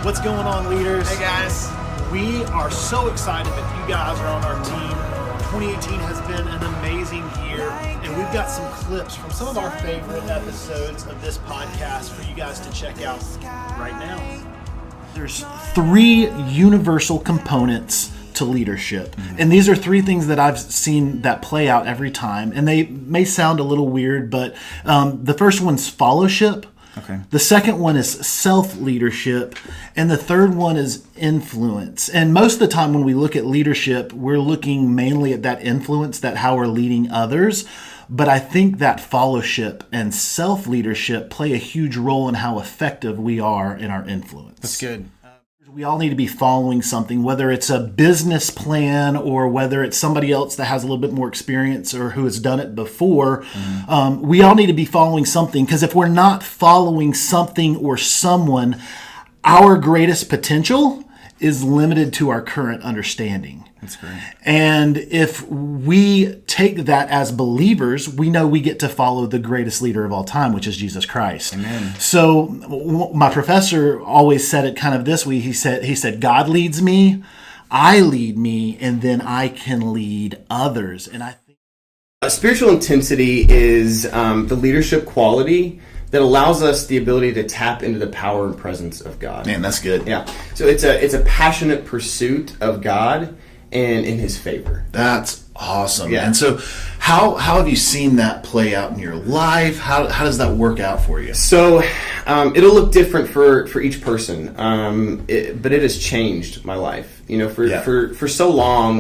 What's going on, leaders? Hey guys. We are so excited that you guys are on our team. 2018 has been an amazing year, and we've got some clips from some of our favorite episodes of this podcast for you guys to check out right now. There's 3 universal components to leadership. And these are 3 things that I've seen that play out every time. And they may sound a little weird, but the first one's fellowship. Okay. The second one is self-leadership, and the third one is influence. And most of the time when we look at leadership, we're looking mainly at that influence, that how we're leading others. But I think that fellowship and self-leadership play a huge role in how effective we are in our influence. That's good. We all need to be following something, whether it's a business plan or whether it's somebody else that has a little bit more experience or who has done it before. We all need to be following something, because if we're not following something or someone, our greatest potential is limited to our current understanding. That's great. And if we take that as believers, we know we get to follow the greatest leader of all time, which is Jesus Christ. Amen. So my professor always said it kind of this way. He said, God leads me, I lead me, and then I can lead others. And I think spiritual intensity is the leadership quality that allows us the ability to tap into the power and presence of God. Man, that's good. Yeah. So it's a passionate pursuit of God and in His favor. That's awesome. Yeah. And so how have you seen that play out in your life? How does that work out for you? So it'll look different for each person, but it has changed my life. For so long,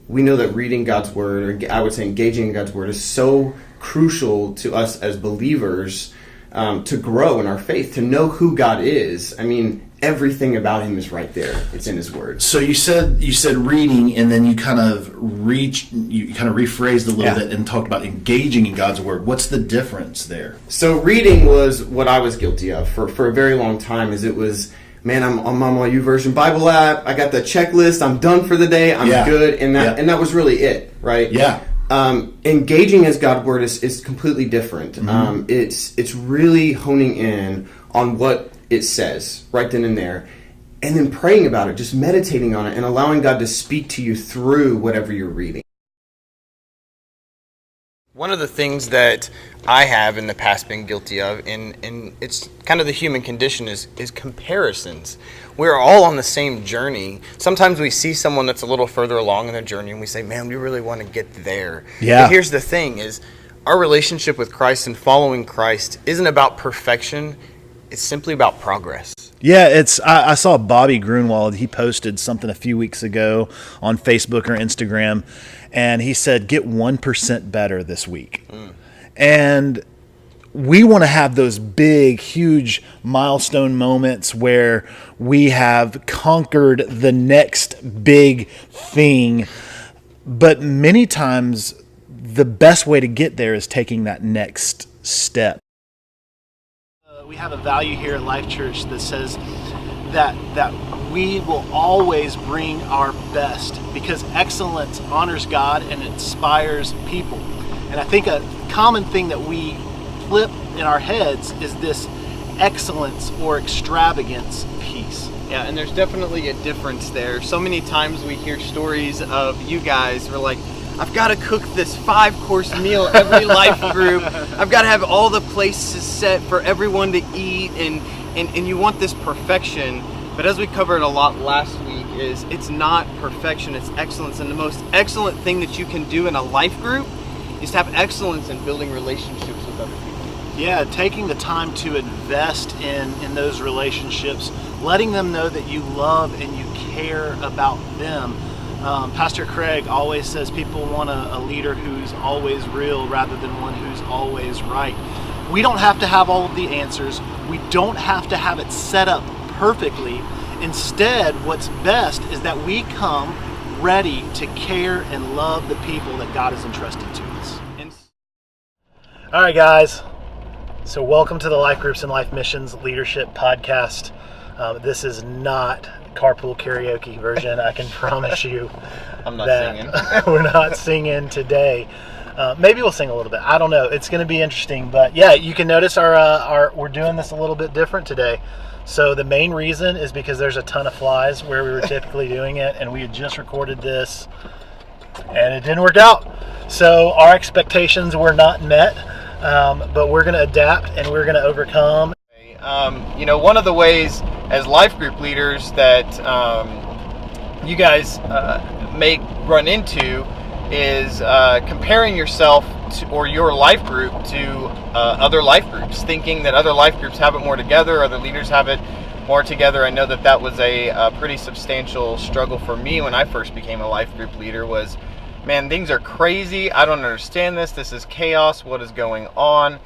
we know that reading God's Word, or I would say engaging in God's Word, is so crucial to us as believers to grow in our faith, to know who God is. I mean, everything about Him is right there. It's in His Word. So you said reading, and then you kind of rephrased a little bit and talked about engaging in God's Word. What's the difference there? So reading was what I was guilty of for a very long time. Is it was, man, I'm on my YouVersion Bible app. I got the checklist. I'm done for the day. I'm good, and that was really it, right? Yeah. Engaging as God's Word is completely different. Mm-hmm. It's really honing in on what it says right then and there, and then praying about it, just meditating on it, and allowing God to speak to you through whatever you're reading. One of the things that I have in the past been guilty of, and it's kind of the human condition, is comparisons. We're all on the same journey. Sometimes we see someone that's a little further along in their journey, and we say, man, we really want to get there. Yeah. But here's the thing, is our relationship with Christ and following Christ isn't about perfection. It's simply about progress. Yeah, I saw Bobby Grunwald. He posted something a few weeks ago on Facebook or Instagram, and he said, get 1% better this week. And we want to have those big, huge milestone moments where we have conquered the next big thing. But many times, the best way to get there is taking that next step. We have a value here at Life Church that says that we will always bring our best, because excellence honors God and inspires people. And I think a common thing that we flip in our heads is this excellence or extravagance piece. Yeah, and there's definitely a difference there. So many times we hear stories of you guys, we're like, I've got to cook this 5-course meal every life group. I've got to have all the places set for everyone to eat, and you want this perfection. But as we covered a lot last week, it's not perfection, it's excellence. And the most excellent thing that you can do in a life group is to have excellence in building relationships with other people. Yeah, taking the time to invest in those relationships, letting them know that you love and you care about them. Pastor Craig always says people want a leader who's always real rather than one who's always right. We don't have to have all of the answers. We don't have to have it set up perfectly. Instead, what's best is that we come ready to care and love the people that God has entrusted to us. All right, guys. So welcome to the Life Groups and Life Missions Leadership Podcast. This is not carpool karaoke version, I can promise you. I'm not singing. We're not singing today. Maybe we'll sing a little bit. I don't know. It's going to be interesting. But yeah, you can notice our we're doing this a little bit different today. So the main reason is because there's a ton of flies where we were typically doing it, and we had just recorded this, and it didn't work out. So our expectations were not met, but we're going to adapt and we're going to overcome. One of the ways as life group leaders that you guys may run into is comparing yourself to, or your life group to other life groups, thinking that other life groups have it more together, other leaders have it more together. I know that was a pretty substantial struggle for me when I first became a life group leader. Was, man, things are crazy. I don't understand this. This is chaos. What is going on?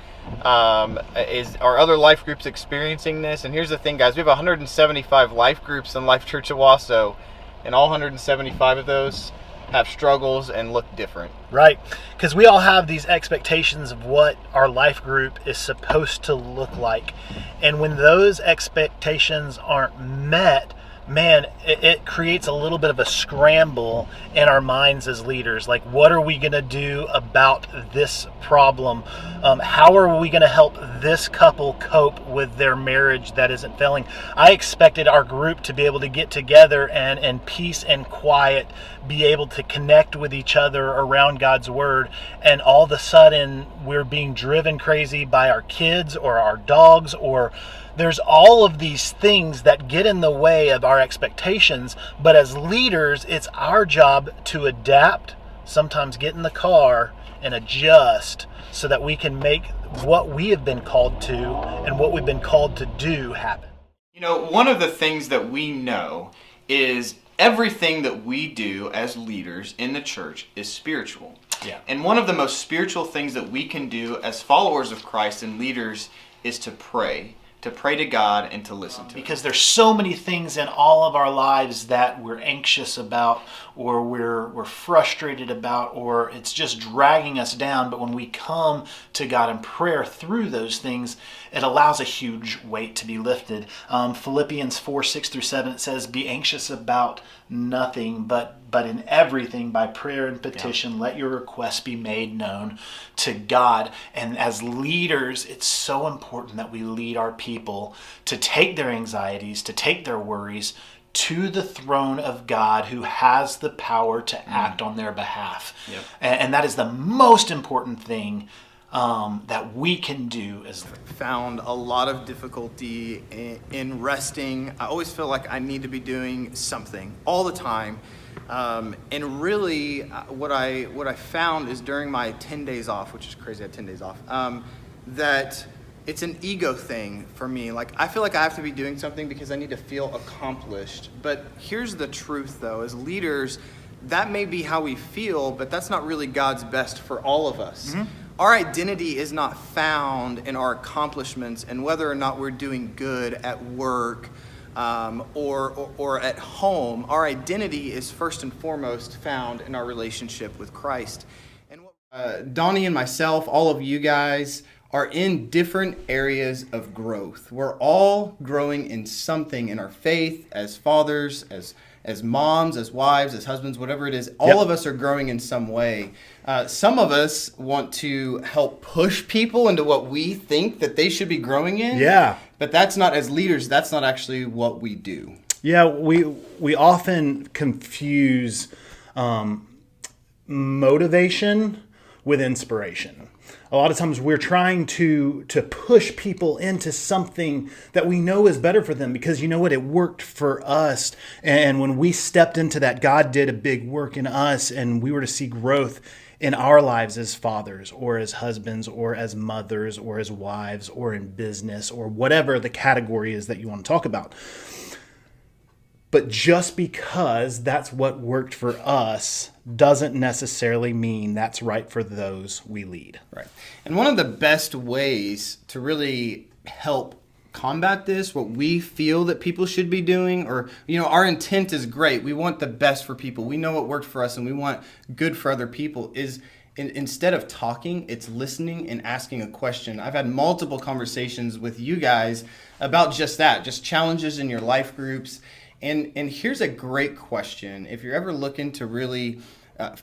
Are other life groups experiencing this? And here's the thing, guys. We have 175 life groups in Life Church Owasso, and all 175 of those have struggles and look different. Right, because we all have these expectations of what our life group is supposed to look like. And when those expectations aren't met, man, it creates a little bit of a scramble in our minds as leaders. Like, what are we going to do about this problem? How are we going to help this couple cope with their marriage that isn't failing? I expected our group to be able to get together and in peace and quiet be able to connect with each other around God's word, and all of a sudden we're being driven crazy by our kids or our dogs, or there's all of these things that get in the way of our expectations. But as leaders, it's our job to adapt, sometimes get in the car and adjust so that we can make what we have been called to and what we've been called to do happen. One of the things that we know is everything that we do as leaders in the church is spiritual. Yeah. And one of the most spiritual things that we can do as followers of Christ and leaders is to pray to God and to listen to Him. Because there's so many things in all of our lives that we're anxious about, or we're frustrated about, or it's just dragging us down. But when we come to God in prayer through those things, it allows a huge weight to be lifted. Philippians 4:6-7, it says, "Be anxious about nothing, but in everything by prayer and petition, let your requests be made known to God." And as leaders, it's so important that we lead our people to take their anxieties, to take their worries to the throne of God, who has the power to act on their behalf. Yep. And that is the most important thing that we can do as found a lot of difficulty in resting. I always feel like I need to be doing something all the time. And really, what I found is during my 10 days off, which is crazy, I had 10 days off, that it's an ego thing for me. Like, I feel like I have to be doing something because I need to feel accomplished. But here's the truth, though. As leaders, that may be how we feel, but that's not really God's best for all of us. Mm-hmm. Our identity is not found in our accomplishments and whether or not we're doing good at work, or at home. Our identity is first and foremost found in our relationship with Christ. And Donnie and myself, all of you guys, are in different areas of growth. We're all growing in something in our faith as fathers, as moms, as wives, as husbands, whatever it is. All of us are growing in some way. Some of us want to help push people into what we think that they should be growing in. Yeah. But that's not, as leaders, that's not actually what we do. Yeah, we often confuse motivation with inspiration. A lot of times we're trying to push people into something that we know is better for them because, you know what, it worked for us. And when we stepped into that, God did a big work in us, and we were to see growth in our lives as fathers or as husbands or as mothers or as wives or in business or whatever the category is that you want to talk about. But just because that's what worked for us doesn't necessarily mean that's right for those we lead. Right. And one of the best ways to really help combat this, what we feel that people should be doing, or, our intent is great. We want the best for people. We know what worked for us and we want good for other people, is instead of talking, it's listening and asking a question. I've had multiple conversations with you guys about just that, just challenges in your life groups. And here's a great question. If you're ever looking to really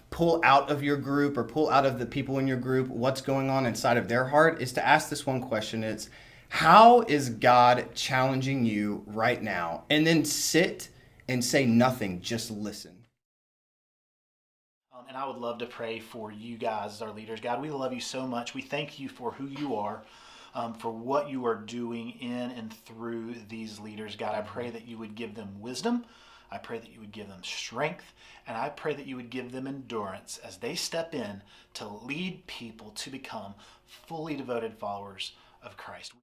pull out of your group or pull out of the people in your group what's going on inside of their heart, is to ask this one question. It's, How is God challenging you right now? And then sit and say nothing, just listen. And I would love to pray for you guys as our leaders. God, we love you so much. We thank you for who you are, for what you are doing in and through these leaders. God, I pray that you would give them wisdom. I pray that you would give them strength. And I pray that you would give them endurance as they step in to lead people to become fully devoted followers of Christ.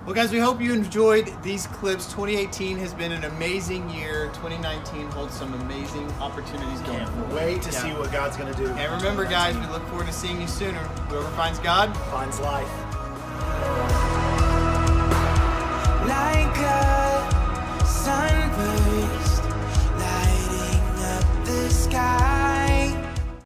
Well, guys, we hope you enjoyed these clips. 2018 has been an amazing year. 2019 holds some amazing opportunities going forward. Wait to see what God's going to do. And remember, guys, we look forward to seeing you sooner. Whoever finds God Finds life. Like a sunbird